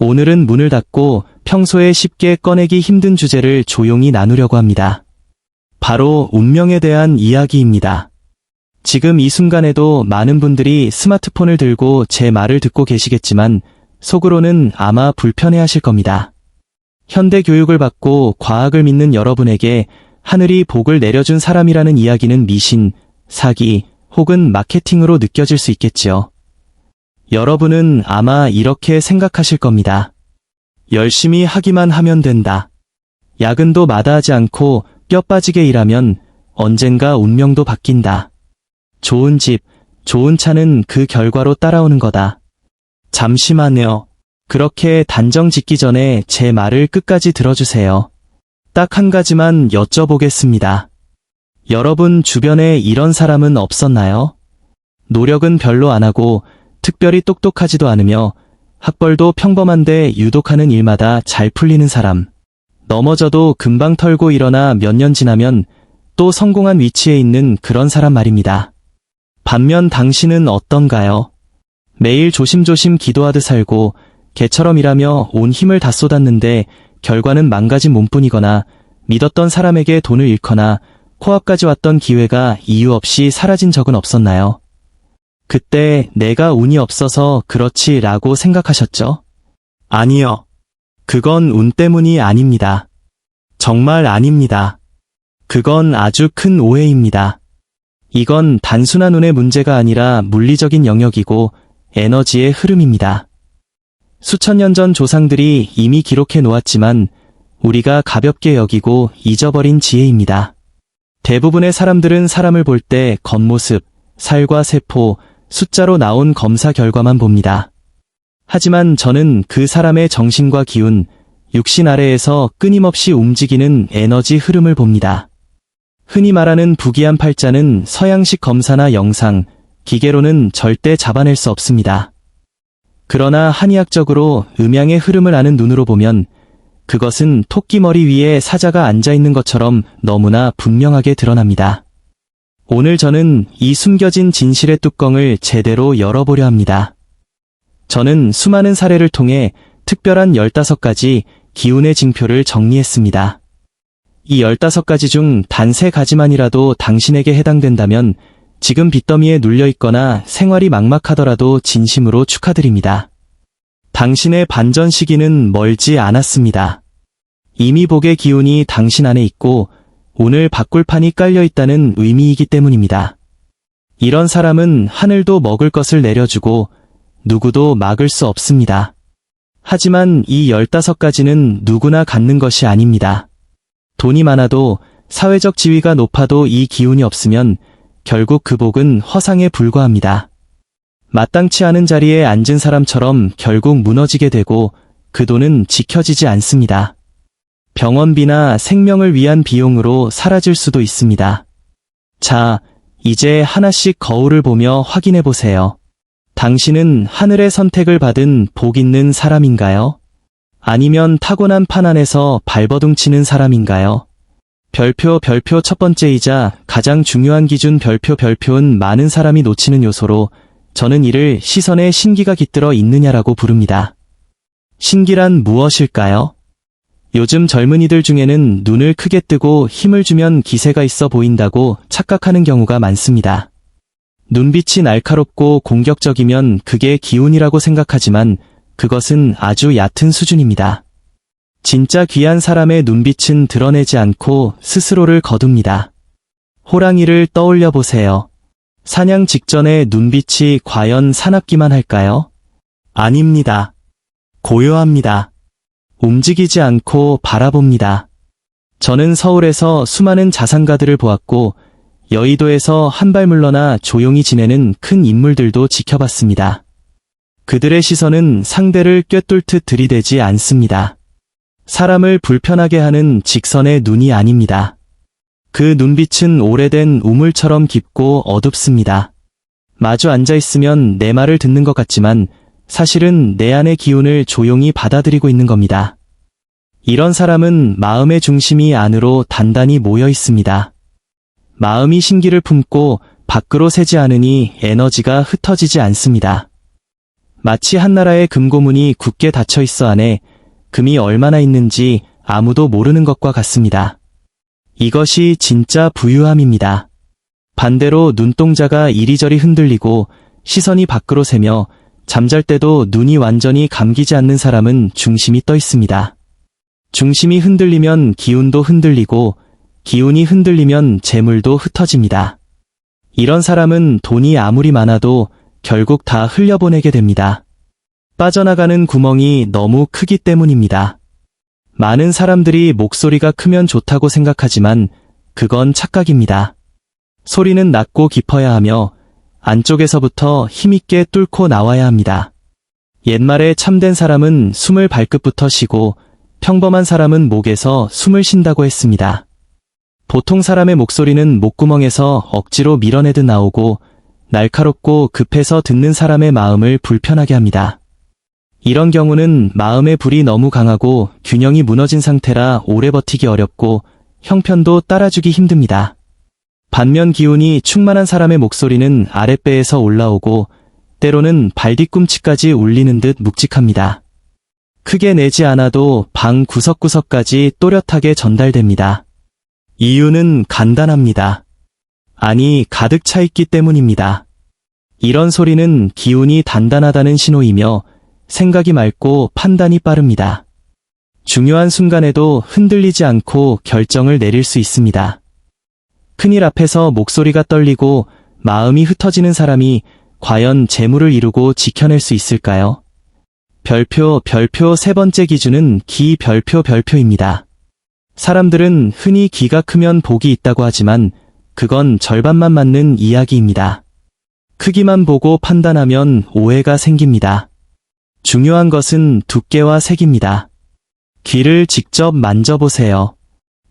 오늘은 문을 닫고 평소에 쉽게 꺼내기 힘든 주제를 조용히 나누려고 합니다. 바로 운명에 대한 이야기입니다. 지금 이 순간에도 많은 분들이 스마트폰을 들고 제 말을 듣고 계시겠지만 속으로는 아마 불편해하실 겁니다. 현대 교육을 받고 과학을 믿는 여러분에게 하늘이 복을 내려준 사람이라는 이야기는 미신, 사기, 혹은 마케팅으로 느껴질 수 있겠지요. 여러분은 아마 이렇게 생각하실 겁니다. 열심히 하기만 하면 된다. 야근도 마다하지 않고 뼈 빠지게 일하면 언젠가 운명도 바뀐다. 좋은 집, 좋은 차는 그 결과로 따라오는 거다. 잠시만요. 그렇게 단정 짓기 전에 제 말을 끝까지 들어주세요. 딱 한 가지만 여쭤보겠습니다. 여러분 주변에 이런 사람은 없었나요? 노력은 별로 안 하고 특별히 똑똑하지도 않으며 학벌도 평범한데 유독하는 일마다 잘 풀리는 사람. 넘어져도 금방 털고 일어나 몇 년 지나면 또 성공한 위치에 있는 그런 사람 말입니다. 반면 당신은 어떤가요? 매일 조심조심 기도하듯 살고 개처럼 일하며 온 힘을 다 쏟았는데 결과는 망가진 몸뿐이거나 믿었던 사람에게 돈을 잃거나 코앞까지 왔던 기회가 이유 없이 사라진 적은 없었나요? 그때 내가 운이 없어서 그렇지 라고 생각하셨죠? 아니요. 그건 운 때문이 아닙니다. 정말 아닙니다. 그건 아주 큰 오해입니다. 이건 단순한 운의 문제가 아니라 물리적인 영역이고 에너지의 흐름입니다. 수천 년 전 조상들이 이미 기록해 놓았지만 우리가 가볍게 여기고 잊어버린 지혜입니다. 대부분의 사람들은 사람을 볼 때 겉모습, 살과 세포, 숫자로 나온 검사 결과만 봅니다. 하지만 저는 그 사람의 정신과 기운, 육신 아래에서 끊임없이 움직이는 에너지 흐름을 봅니다. 흔히 말하는 부기한 팔자는 서양식 검사나 영상, 기계로는 절대 잡아낼 수 없습니다. 그러나 한의학적으로 음양의 흐름을 아는 눈으로 보면 그것은 토끼 머리 위에 사자가 앉아있는 것처럼 너무나 분명하게 드러납니다. 오늘 저는 이 숨겨진 진실의 뚜껑을 제대로 열어보려 합니다. 저는 수많은 사례를 통해 특별한 15가지 기운의 징표를 정리했습니다. 이 15가지 중 단 3가지만이라도 당신에게 해당된다면 지금 빚더미에 눌려있거나 생활이 막막하더라도 진심으로 축하드립니다. 당신의 반전 시기는 멀지 않았습니다. 이미 복의 기운이 당신 안에 있고 오늘 바꿀 판이 깔려있다는 의미이기 때문입니다. 이런 사람은 하늘도 먹을 것을 내려주고 누구도 막을 수 없습니다. 하지만 이 15가지는 누구나 갖는 것이 아닙니다. 돈이 많아도 사회적 지위가 높아도 이 기운이 없으면 결국 그 복은 허상에 불과합니다. 마땅치 않은 자리에 앉은 사람처럼 결국 무너지게 되고 그 돈은 지켜지지 않습니다. 병원비나 생명을 위한 비용으로 사라질 수도 있습니다. 자, 이제 하나씩 거울을 보며 확인해 보세요. 당신은 하늘의 선택을 받은 복 있는 사람인가요? 아니면 타고난 판 안에서 발버둥 치는 사람인가요? 별표 첫 번째이자 가장 중요한 기준 별표는 많은 사람이 놓치는 요소로 저는 이를 시선에 신기가 깃들어 있느냐라고 부릅니다. 신기란 무엇일까요? 요즘 젊은이들 중에는 눈을 크게 뜨고 힘을 주면 기세가 있어 보인다고 착각하는 경우가 많습니다. 눈빛이 날카롭고 공격적이면 그게 기운이라고 생각하지만 그것은 아주 얕은 수준입니다. 진짜 귀한 사람의 눈빛은 드러내지 않고 스스로를 거둡니다. 호랑이를 떠올려 보세요. 사냥 직전의 눈빛이 과연 사납기만 할까요? 아닙니다. 고요합니다. 움직이지 않고 바라봅니다. 저는 서울에서 수많은 자산가들을 보았고 여의도에서 한 발 물러나 조용히 지내는 큰 인물들도 지켜봤습니다. 그들의 시선은 상대를 꿰뚫듯 들이대지 않습니다. 사람을 불편하게 하는 직선의 눈이 아닙니다. 그 눈빛은 오래된 우물처럼 깊고 어둡습니다. 마주 앉아있으면 내 말을 듣는 것 같지만 사실은 내 안의 기운을 조용히 받아들이고 있는 겁니다. 이런 사람은 마음의 중심이 안으로 단단히 모여 있습니다. 마음이 신기를 품고 밖으로 새지 않으니 에너지가 흩어지지 않습니다. 마치 한나라의 금고문이 굳게 닫혀 있어 안에 금이 얼마나 있는지 아무도 모르는 것과 같습니다. 이것이 진짜 부유함입니다. 반대로 눈동자가 이리저리 흔들리고 시선이 밖으로 새며 잠잘 때도 눈이 완전히 감기지 않는 사람은 중심이 떠 있습니다. 중심이 흔들리면 기운도 흔들리고 기운이 흔들리면 재물도 흩어집니다. 이런 사람은 돈이 아무리 많아도 결국 다 흘려보내게 됩니다. 빠져나가는 구멍이 너무 크기 때문입니다. 많은 사람들이 목소리가 크면 좋다고 생각하지만 그건 착각입니다. 소리는 낮고 깊어야 하며 안쪽에서부터 힘있게 뚫고 나와야 합니다. 옛말에 참된 사람은 숨을 발끝부터 쉬고 평범한 사람은 목에서 숨을 쉰다고 했습니다. 보통 사람의 목소리는 목구멍에서 억지로 밀어내듯 나오고 날카롭고 급해서 듣는 사람의 마음을 불편하게 합니다. 이런 경우는 마음의 불이 너무 강하고 균형이 무너진 상태라 오래 버티기 어렵고 형편도 따라주기 힘듭니다. 반면 기운이 충만한 사람의 목소리는 아랫배에서 올라오고 때로는 발뒤꿈치까지 울리는 듯 묵직합니다. 크게 내지 않아도 방 구석구석까지 또렷하게 전달됩니다. 이유는 간단합니다. 아니, 가득 차 있기 때문입니다. 이런 소리는 기운이 단단하다는 신호이며 생각이 맑고 판단이 빠릅니다. 중요한 순간에도 흔들리지 않고 결정을 내릴 수 있습니다. 큰일 앞에서 목소리가 떨리고 마음이 흩어지는 사람이 과연 재물을 이루고 지켜낼 수 있을까요? 별표 세 번째 기준은 기별표입니다. 사람들은 흔히 기가 크면 복이 있다고 하지만 그건 절반만 맞는 이야기입니다. 크기만 보고 판단하면 오해가 생깁니다. 중요한 것은 두께와 색입니다. 귀를 직접 만져보세요.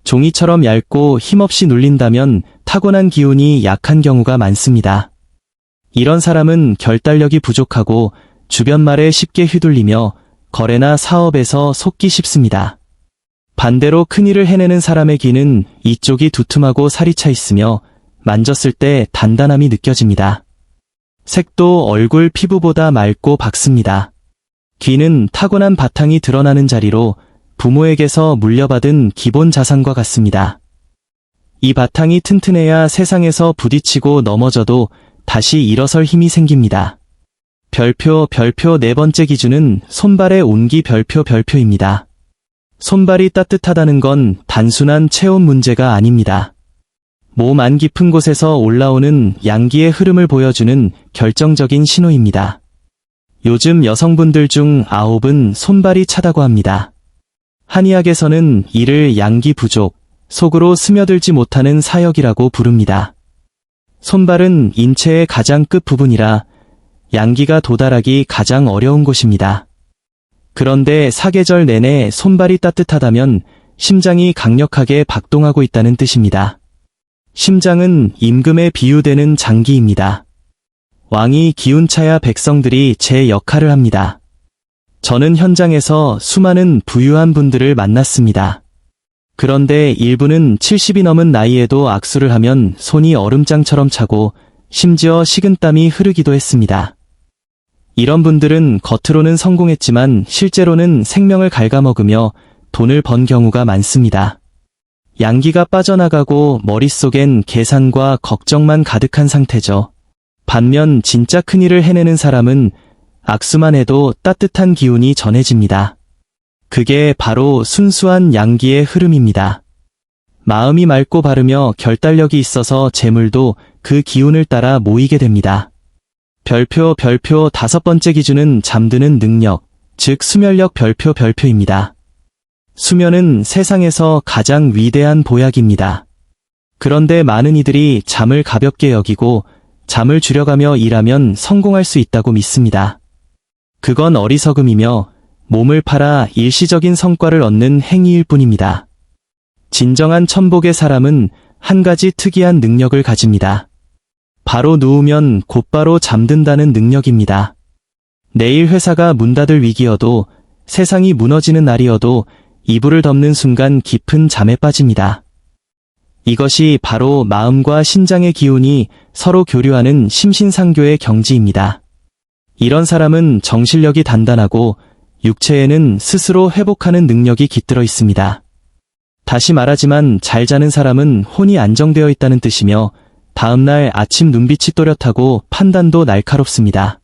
종이처럼 얇고 힘없이 눌린다면 타고난 기운이 약한 경우가 많습니다. 이런 사람은 결단력이 부족하고 주변 말에 쉽게 휘둘리며 거래나 사업에서 속기 쉽습니다. 반대로 큰일을 해내는 사람의 귀는 이쪽이 두툼하고 살이 차 있으며 만졌을 때 단단함이 느껴집니다. 색도 얼굴 피부보다 맑고 밝습니다. 귀는 타고난 바탕이 드러나는 자리로 부모에게서 물려받은 기본 자산과 같습니다. 이 바탕이 튼튼해야 세상에서 부딪히고 넘어져도 다시 일어설 힘이 생깁니다. 별표 네 번째 기준은 손발의 온기 별표입니다. 손발이 따뜻하다는 건 단순한 체온 문제가 아닙니다. 몸 안 깊은 곳에서 올라오는 양기의 흐름을 보여주는 결정적인 신호입니다. 요즘 여성분들 중 9은 손발이 차다고 합니다. 한의학에서는 이를 양기 부족, 속으로 스며들지 못하는 사역이라고 부릅니다. 손발은 인체의 가장 끝 부분이라 양기가 도달하기 가장 어려운 곳입니다. 그런데 사계절 내내 손발이 따뜻하다면 심장이 강력하게 박동하고 있다는 뜻입니다. 심장은 임금에 비유되는 장기입니다. 왕이 기운차야 백성들이 제 역할을 합니다. 저는 현장에서 수많은 부유한 분들을 만났습니다. 그런데 일부는 70이 넘은 나이에도 악수를 하면 손이 얼음장처럼 차고 심지어 식은땀이 흐르기도 했습니다. 이런 분들은 겉으로는 성공했지만 실제로는 생명을 갉아먹으며 돈을 번 경우가 많습니다. 양기가 빠져나가고 머릿속엔 계산과 걱정만 가득한 상태죠. 반면 진짜 큰일을 해내는 사람은 악수만 해도 따뜻한 기운이 전해집니다. 그게 바로 순수한 양기의 흐름입니다. 마음이 맑고 바르며 결단력이 있어서 재물도 그 기운을 따라 모이게 됩니다. 별표 다섯 번째 기준은 잠드는 능력, 즉 수면력 별표입니다. 수면은 세상에서 가장 위대한 보약입니다. 그런데 많은 이들이 잠을 가볍게 여기고 잠을 줄여가며 일하면 성공할 수 있다고 믿습니다. 그건 어리석음이며 몸을 팔아 일시적인 성과를 얻는 행위일 뿐입니다. 진정한 천복의 사람은 한 가지 특이한 능력을 가집니다. 바로 누우면 곧바로 잠든다는 능력입니다. 내일 회사가 문 닫을 위기여도 세상이 무너지는 날이어도 이불을 덮는 순간 깊은 잠에 빠집니다. 이것이 바로 마음과 신장의 기운이 서로 교류하는 심신상교의 경지입니다. 이런 사람은 정신력이 단단하고 육체에는 스스로 회복하는 능력이 깃들어 있습니다. 다시 말하지만 잘 자는 사람은 혼이 안정되어 있다는 뜻이며 다음날 아침 눈빛이 또렷하고 판단도 날카롭습니다.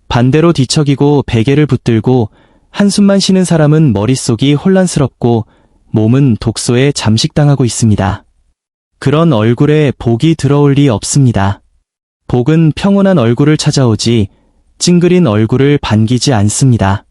반대로 뒤척이고 베개를 붙들고 한숨만 쉬는 사람은 머릿속이 혼란스럽고 몸은 독소에 잠식당하고 있습니다. 그런 얼굴에 복이 들어올 리 없습니다. 복은 평온한 얼굴을 찾아오지 찡그린 얼굴을 반기지 않습니다.